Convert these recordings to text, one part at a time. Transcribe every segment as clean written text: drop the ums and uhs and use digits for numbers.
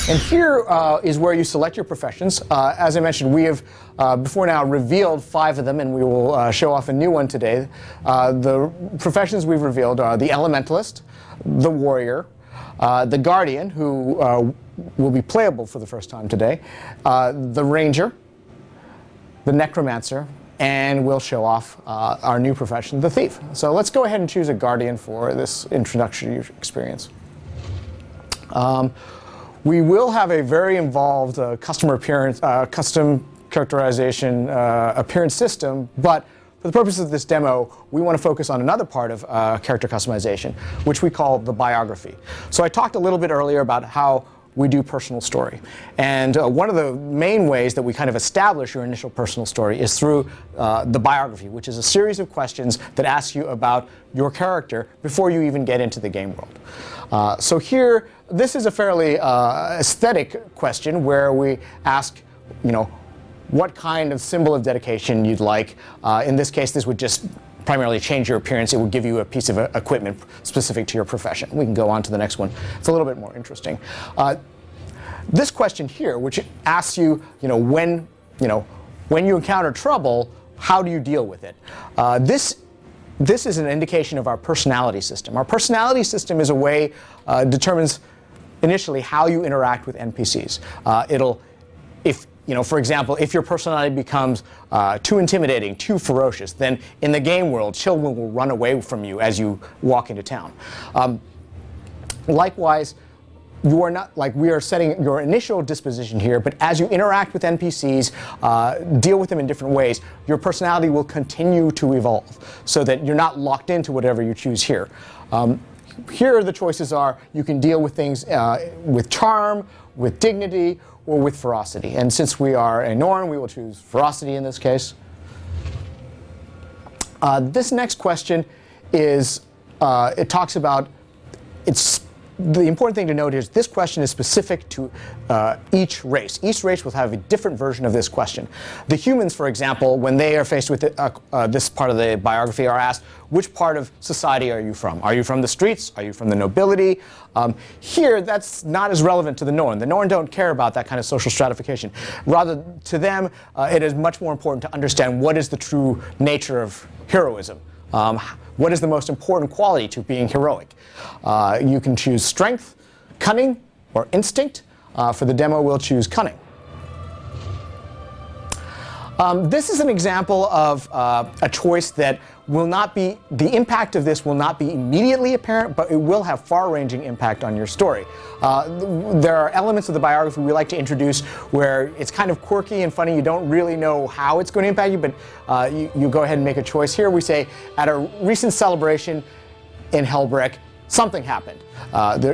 And here is where you select your professions. As I mentioned, we have before now revealed 5 of them, and we will show off a new one today. The professions we've revealed are the Elementalist, the Warrior, the Guardian, who will be playable for the first time today, the Ranger, the Necromancer, and we'll show off our new profession, the Thief. So let's go ahead and choose a Guardian for this introductory experience. We will have a very involved custom characterization appearance system, but for the purpose of this demo, we want to focus on another part of character customization, which we call the biography. So I talked a little bit earlier about how we do personal story. And one of the main ways that we kind of establish your initial personal story is through the biography, which is a series of questions that ask you about your character before you even get into the game world. So here, this is a fairly aesthetic question where we ask, what kind of symbol of dedication you'd like. In this case, this would just primarily change your appearance. It would give you a piece of equipment specific to your profession. We can go on to the next one. It's a little bit more interesting. This question here, which asks you, when you encounter trouble, how do you deal with it? This is an indication of our personality system. Our personality system is a way determines initially how you interact with NPCs. For example, if your personality becomes too intimidating, too ferocious, then in the game world, children will run away from you as you walk into town. Likewise, you are not we are setting your initial disposition here, but as you interact with NPCs, deal with them in different ways, your personality will continue to evolve so that you're not locked into whatever you choose here. Here the choices are you can deal with things with charm, with dignity, or with ferocity. And since we are a Norn, we will choose ferocity in this case. This next question is, it talks about, the important thing to note is this question is specific to each race. Each race will have a different version of this question. The humans, for example, when they are faced with this part of the biography, are asked, which part of society are you from? Are you from the streets? Are you from the nobility? Here, that's not as relevant to the Norn. The Norn don't care about that kind of social stratification. Rather, to them, it is much more important to understand what is the true nature of heroism. What is the most important quality to being heroic? You can choose strength, cunning, or instinct. For the demo, we'll choose cunning. This is an example of a choice that will not be, the impact of this will not be immediately apparent, but it will have far-ranging impact on your story. There are elements of the biography we like to introduce where it's kind of quirky and funny. You don't really know how it's going to impact you, but you go ahead and make a choice. Here we say, at a recent celebration in Hellbrick, something happened.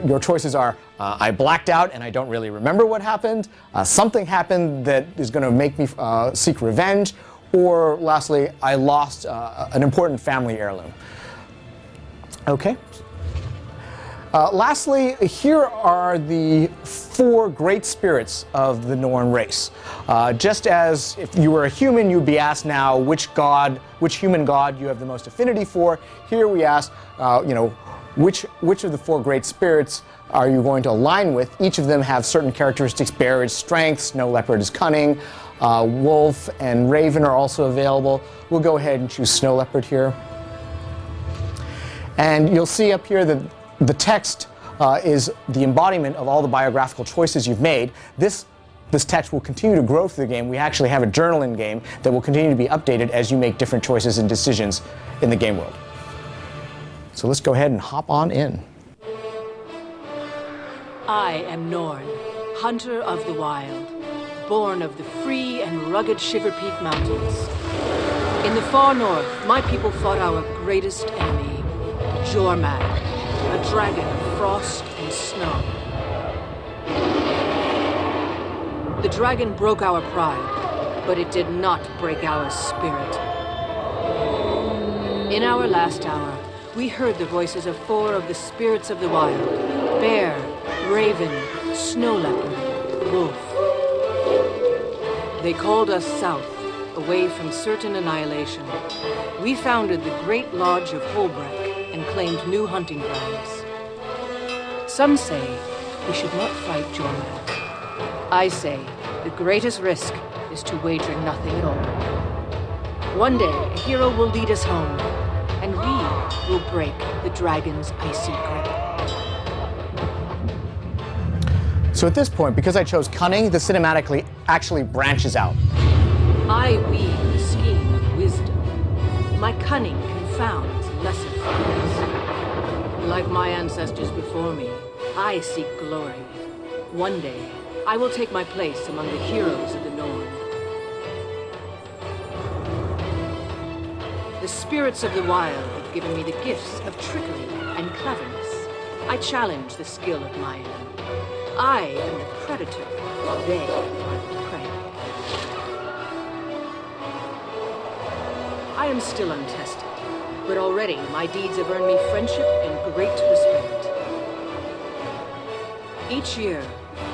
Your choices are, I blacked out and I don't really remember what happened. Something happened that is going to make me seek revenge. Or lastly, I lost an important family heirloom. Okay. Lastly, here are the 4 great spirits of the Norn race. Just as if you were a human, you'd be asked now which human god you have the most affinity for. Here we ask, which of the 4 great spirits are you going to align with? Each of them have certain characteristics. Bear is strength, snow leopard is cunning, wolf and raven are also available. We'll go ahead and choose snow leopard here. And you'll see up here that the text is the embodiment of all the biographical choices you've made. This text will continue to grow through the game. We actually have a journal in game that will continue to be updated as you make different choices and decisions in the game world. So let's go ahead and hop on in. I am Norn, hunter of the wild, born of the free and rugged Shiver Peak Mountains. In the far north, my people fought our greatest enemy, Jormag, a dragon of frost and snow. The dragon broke our pride, but it did not break our spirit. In our last hour, we heard the voices of 4 of the spirits of the wild: bear, raven, snow leopard, wolf. They called us south, away from certain annihilation. We founded the Great Lodge of Holbreck and claimed new hunting grounds. Some say we should not fight Jormag. I say, the greatest risk is to wager nothing at all. One day, a hero will lead us home, and we will break the dragon's icy grip. So at this point, because I chose cunning, the cinematically actually branches out. I weave the scheme of wisdom. My cunning confounds lesser foes. Like my ancestors before me, I seek glory. One day, I will take my place among the heroes of the Norn. The spirits of the wild have given me the gifts of trickery and cleverness. I challenge the skill of my enemy. I am the predator, they are the prey. I am still untested, but already my deeds have earned me friendship and great respect. Each year,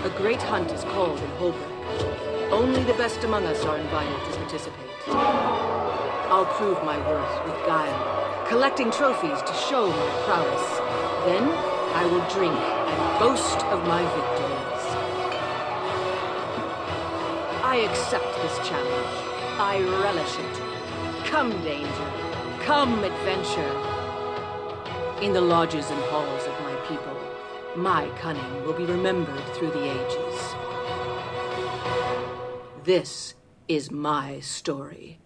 a great hunt is called in Holbrook. Only the best among us are invited to participate. I'll prove my worth with guile, collecting trophies to show my prowess. Then, I will drink and boast of my victories. I accept this challenge. I relish it. Come, danger. Come, adventure. In the lodges and halls of my people, my cunning will be remembered through the ages. This is my story.